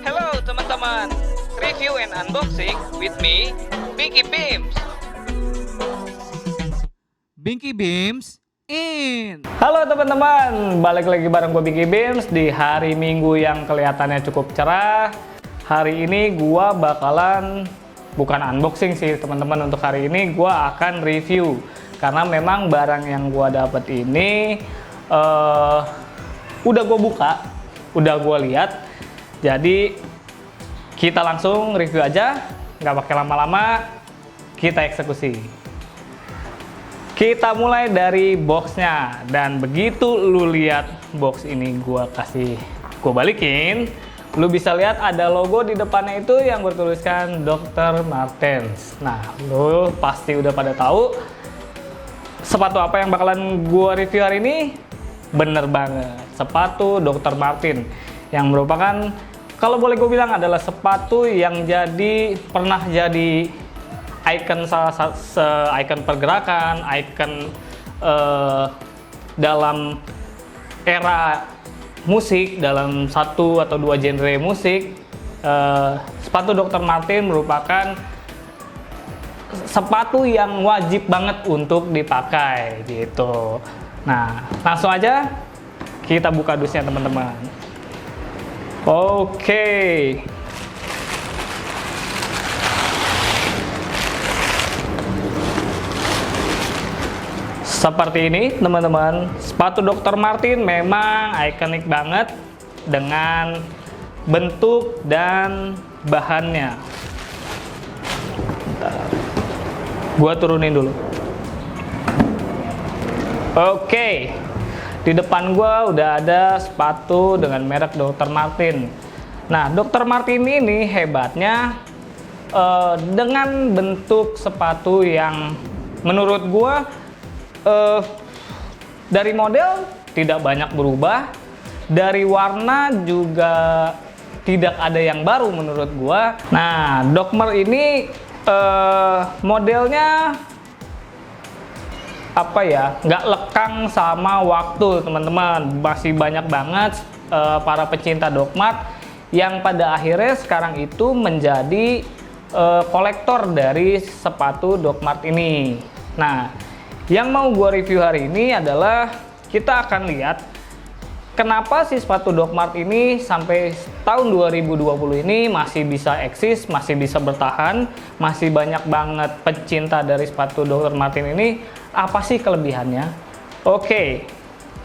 Hello teman-teman, review and unboxing with me, Binky Beams. Binky Beams in. Halo teman-teman, balik lagi bareng gue Binky Beams di hari Minggu yang kelihatannya cukup cerah. Hari ini gue bakalan bukan unboxing sih teman-teman, untuk hari ini gue akan review karena memang barang yang gue dapet ini udah gue buka, udah gue lihat. Jadi kita langsung review aja, nggak pakai lama-lama, kita eksekusi. Kita mulai dari boxnya, dan begitu lu lihat box ini gue balikin, lu bisa lihat ada logo di depannya itu yang bertuliskan Dr. Martens. Nah, lu pasti udah pada tahu sepatu apa yang bakalan gue review hari ini. Bener banget, sepatu Dr. Martens yang merupakan, kalau boleh gue bilang, adalah sepatu yang pernah jadi ikon ikon pergerakan, ikon dalam era musik, dalam satu atau dua genre musik. Sepatu Dr. Martens merupakan sepatu yang wajib banget untuk dipakai gitu. Nah, langsung aja kita buka dusnya teman-teman. Oke. Seperti ini teman-teman, sepatu Dr. Martens memang ikonik banget dengan bentuk dan bahannya. Gua turunin dulu. Oke, di depan gua udah ada sepatu dengan merek Dr. Martens. Nah, Dr. Martens ini hebatnya dengan bentuk sepatu yang menurut gua dari model tidak banyak berubah, dari warna juga tidak ada yang baru menurut gua. Nah, Dokmer ini modelnya apa ya, nggak lekang sama waktu teman-teman. Masih banyak banget para pecinta Dokmart yang pada akhirnya sekarang itu menjadi kolektor dari sepatu Dokmart ini. Nah, yang mau gue review hari ini adalah kita akan lihat kenapa si sepatu Dokmart ini sampai tahun 2020 ini masih bisa eksis, masih bisa bertahan, masih banyak banget pecinta dari sepatu Dr. Martens ini. Apa sih kelebihannya? Oke,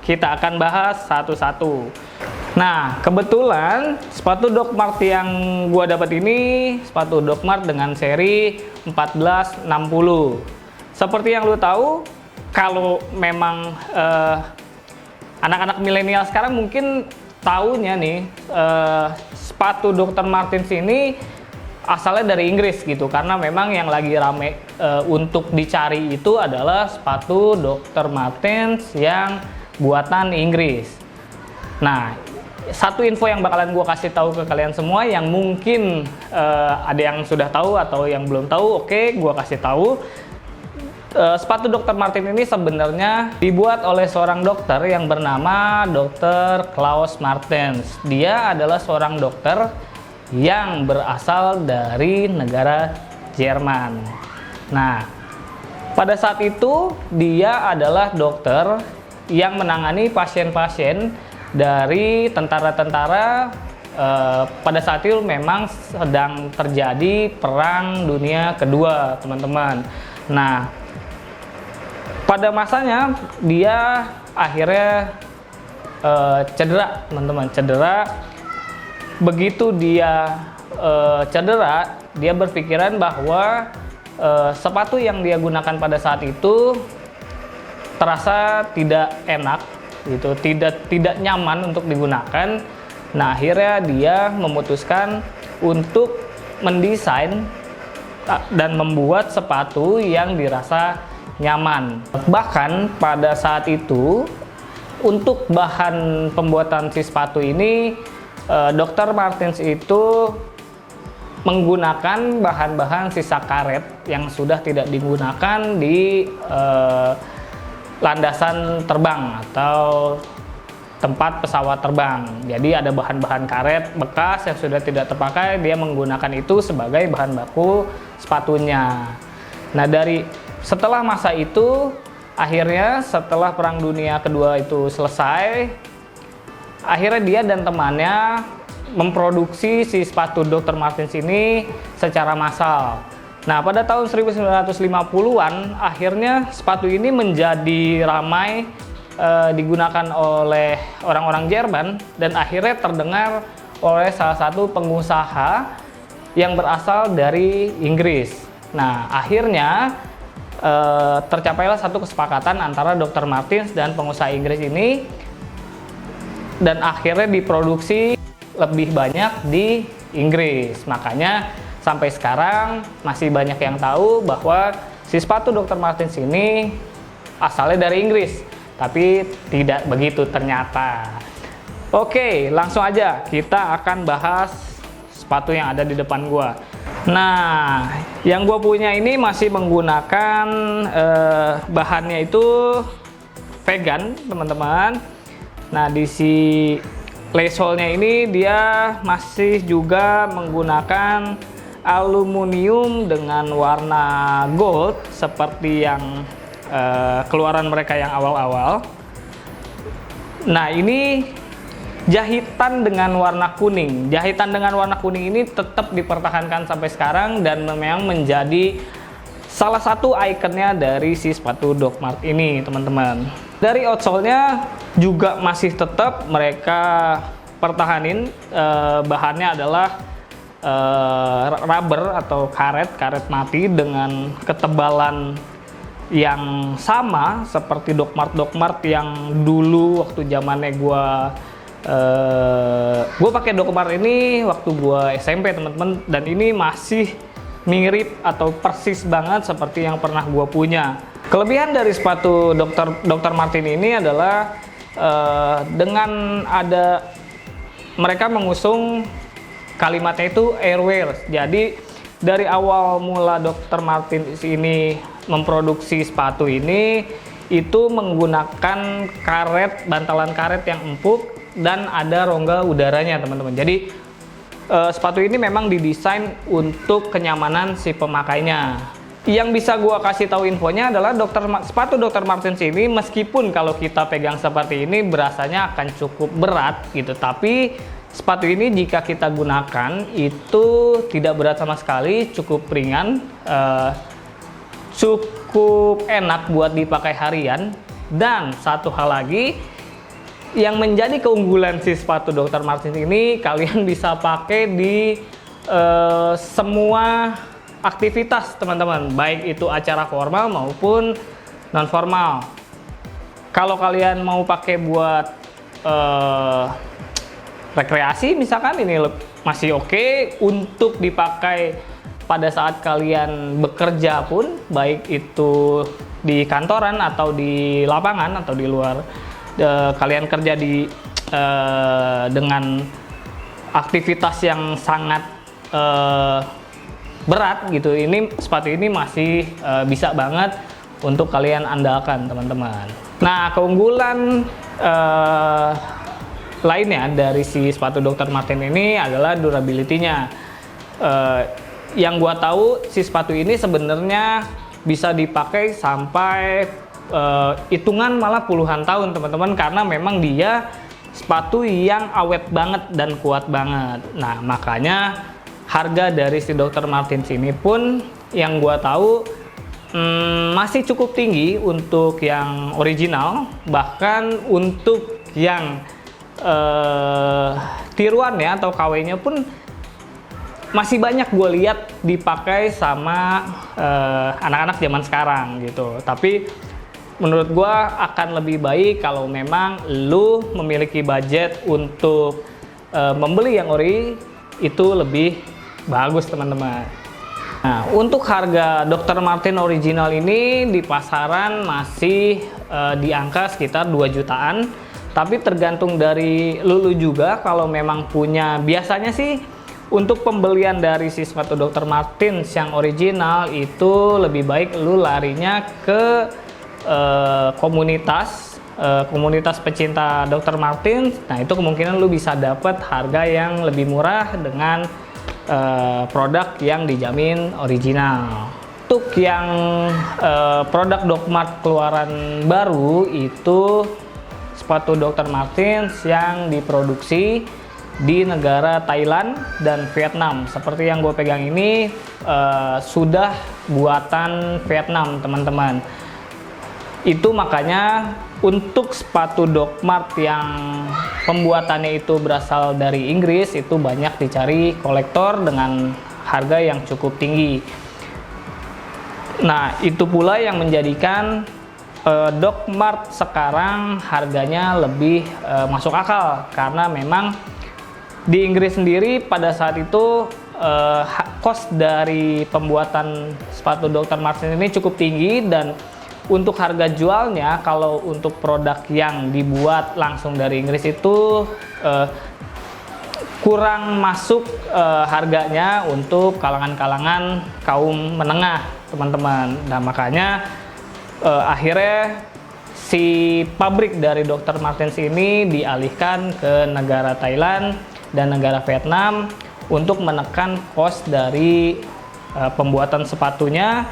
kita akan bahas satu-satu. Nah, kebetulan sepatu Dokmart yang gue dapat ini sepatu Dokmart dengan seri 1460. Seperti yang lu tahu, kalau memang anak-anak milenial sekarang mungkin tahunya nih, sepatu Dr. Martens ini asalnya dari Inggris gitu, karena memang yang lagi rame untuk dicari itu adalah sepatu Dr. Martens yang buatan Inggris. Nah, satu info yang bakalan gue kasih tahu ke kalian semua yang mungkin ada yang sudah tahu atau yang belum tahu. Oke, gue kasih tahu. Sepatu Dr. Martens ini sebenarnya dibuat oleh seorang dokter yang bernama Dr. Klaus Martens. Dia adalah seorang dokter yang berasal dari negara Jerman. Nah, pada saat itu dia adalah dokter yang menangani pasien-pasien dari tentara-tentara. Pada saat itu memang sedang terjadi Perang Dunia Kedua, teman-teman. Nah, pada masanya dia akhirnya cedera, teman-teman, cedera. Begitu dia cedera, dia berpikiran bahwa sepatu yang dia gunakan pada saat itu terasa tidak enak, gitu, tidak nyaman untuk digunakan. Nah, akhirnya dia memutuskan untuk mendesain dan membuat sepatu yang dirasa nyaman. Bahkan pada saat itu, untuk bahan pembuatan si sepatu ini, Dr. Martens itu menggunakan bahan-bahan sisa karet yang sudah tidak digunakan di landasan terbang atau tempat pesawat terbang. Jadi ada bahan-bahan karet bekas yang sudah tidak terpakai, dia menggunakan itu sebagai bahan baku sepatunya. Nah, setelah masa itu, akhirnya setelah Perang Dunia Kedua itu selesai, akhirnya dia dan temannya memproduksi si sepatu Dr. Martens ini secara massal. Nah, pada tahun 1950-an, akhirnya sepatu ini menjadi ramai digunakan oleh orang-orang Jerman dan akhirnya terdengar oleh salah satu pengusaha yang berasal dari Inggris. Nah, akhirnya tercapailah satu kesepakatan antara Dr. Martens dan pengusaha Inggris ini dan akhirnya diproduksi lebih banyak di Inggris. Makanya sampai sekarang masih banyak yang tahu bahwa si sepatu Dr. Martens ini asalnya dari Inggris, tapi tidak begitu ternyata. Oke, langsung aja kita akan bahas sepatu yang ada di depan gua. Nah, yang gua punya ini masih menggunakan bahannya itu vegan, teman-teman. Nah, di si lace hole-nya ini dia masih juga menggunakan aluminium dengan warna gold seperti yang keluaran mereka yang awal-awal. Nah, ini jahitan dengan warna kuning. Jahitan dengan warna kuning ini tetap dipertahankan sampai sekarang dan memang menjadi salah satu ikonnya dari si sepatu Doc Mart ini, teman-teman. Dari outsole-nya juga masih tetap mereka pertahanin, bahannya adalah rubber atau karet mati dengan ketebalan yang sama seperti Doc Mart yang dulu waktu zamannya gua pakai Doc Mart ini waktu gua SMP, teman-teman, dan ini masih mirip atau persis banget seperti yang pernah gua punya. Kelebihan dari sepatu Dr. Martens ini adalah dengan ada mereka mengusung kalimatnya itu airwear. Jadi dari awal mula Dr. Martens ini memproduksi sepatu ini itu menggunakan bantalan karet yang empuk dan ada rongga udaranya, teman-teman. Jadi sepatu ini memang didesain untuk kenyamanan si pemakainya. Yang bisa gua kasih tahu infonya adalah sepatu Dr. Martens ini meskipun kalau kita pegang seperti ini berasanya akan cukup berat gitu, tapi sepatu ini jika kita gunakan itu tidak berat sama sekali, cukup ringan, cukup enak buat dipakai harian. Dan satu hal lagi yang menjadi keunggulan si sepatu Dr. Martens ini, kalian bisa pakai di semua aktivitas, teman-teman, baik itu acara formal maupun non formal. Kalau kalian mau pakai buat rekreasi misalkan, ini masih oke. Untuk dipakai pada saat kalian bekerja pun, baik itu di kantoran atau di lapangan atau di luar, kalian kerja dengan aktivitas yang sangat berat gitu, ini sepatu ini masih bisa banget untuk kalian andalkan, teman-teman. Nah, keunggulan lainnya dari si sepatu Dr. Martens ini adalah durability-nya. Yang gua tahu si sepatu ini sebenarnya bisa dipakai sampai hitungan malah puluhan tahun, teman-teman, karena memang dia sepatu yang awet banget dan kuat banget. Nah, makanya harga dari si Dr. Martens ini pun yang gua tahu masih cukup tinggi untuk yang original, bahkan untuk yang tiruannya atau KW-nya pun masih banyak gue lihat dipakai sama anak-anak zaman sekarang gitu. Tapi menurut gue akan lebih baik kalau memang lu memiliki budget untuk membeli yang ori, itu lebih bagus, teman-teman. Nah, untuk harga Dr. Martens original ini di pasaran masih di angka sekitar 2 jutaan. Tapi tergantung dari lu juga, kalau memang punya, biasanya sih untuk pembelian dari si sepatu Dr. Martens yang original itu lebih baik lu larinya ke komunitas komunitas pecinta Dr. Martens, nah itu kemungkinan lu bisa dapat harga yang lebih murah dengan produk yang dijamin original. Untuk yang produk Doc Mart keluaran baru itu sepatu Dr. Martens yang diproduksi di negara Thailand dan Vietnam. Seperti yang gue pegang ini sudah buatan Vietnam, teman-teman. Itu makanya untuk sepatu Doc Mart yang pembuatannya itu berasal dari Inggris itu banyak dicari kolektor dengan harga yang cukup tinggi. Nah, itu pula yang menjadikan Doc Mart sekarang harganya lebih masuk akal, karena memang di Inggris sendiri pada saat itu cost dari pembuatan sepatu Dr. Martens ini cukup tinggi, dan untuk harga jualnya kalau untuk produk yang dibuat langsung dari Inggris itu kurang masuk harganya untuk kalangan-kalangan kaum menengah, teman-teman. Nah, makanya akhirnya si pabrik dari Dr. Martens ini dialihkan ke negara Thailand dan negara Vietnam untuk menekan cost dari pembuatan sepatunya,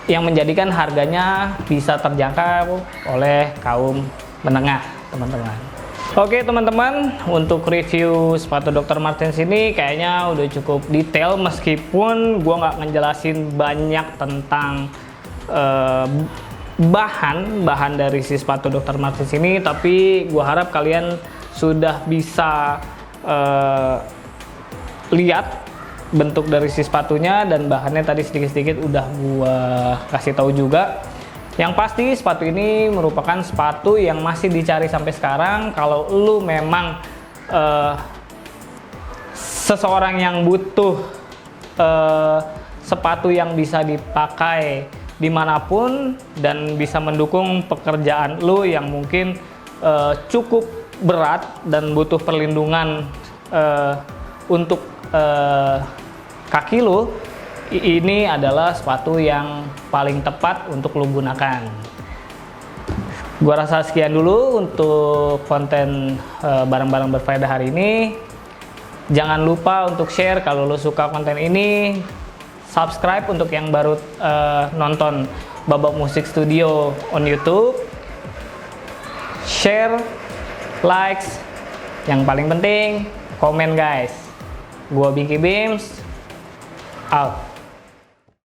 yang menjadikan harganya bisa terjangkau oleh kaum menengah, teman-teman. Oke teman-teman, untuk review sepatu Dr. Martens ini kayaknya udah cukup detail, meskipun gua nggak ngejelasin banyak tentang bahan dari si sepatu Dr. Martens ini, tapi gua harap kalian sudah bisa lihat bentuk dari si sepatunya, dan bahannya tadi sedikit-sedikit udah gua kasih tahu juga. Yang pasti sepatu ini merupakan sepatu yang masih dicari sampai sekarang. Kalau lu memang seseorang yang butuh sepatu yang bisa dipakai dimanapun dan bisa mendukung pekerjaan lu yang mungkin cukup berat dan butuh perlindungan untuk kaki lo, ini adalah sepatu yang paling tepat untuk lo gunakan. Gua rasa sekian dulu untuk konten barang-barang berfaedah hari ini. Jangan lupa untuk share kalau lo suka konten ini. Subscribe untuk yang baru nonton Babak Musik Studio on YouTube. Share, likes, yang paling penting komen guys. Gua Binky Beams out.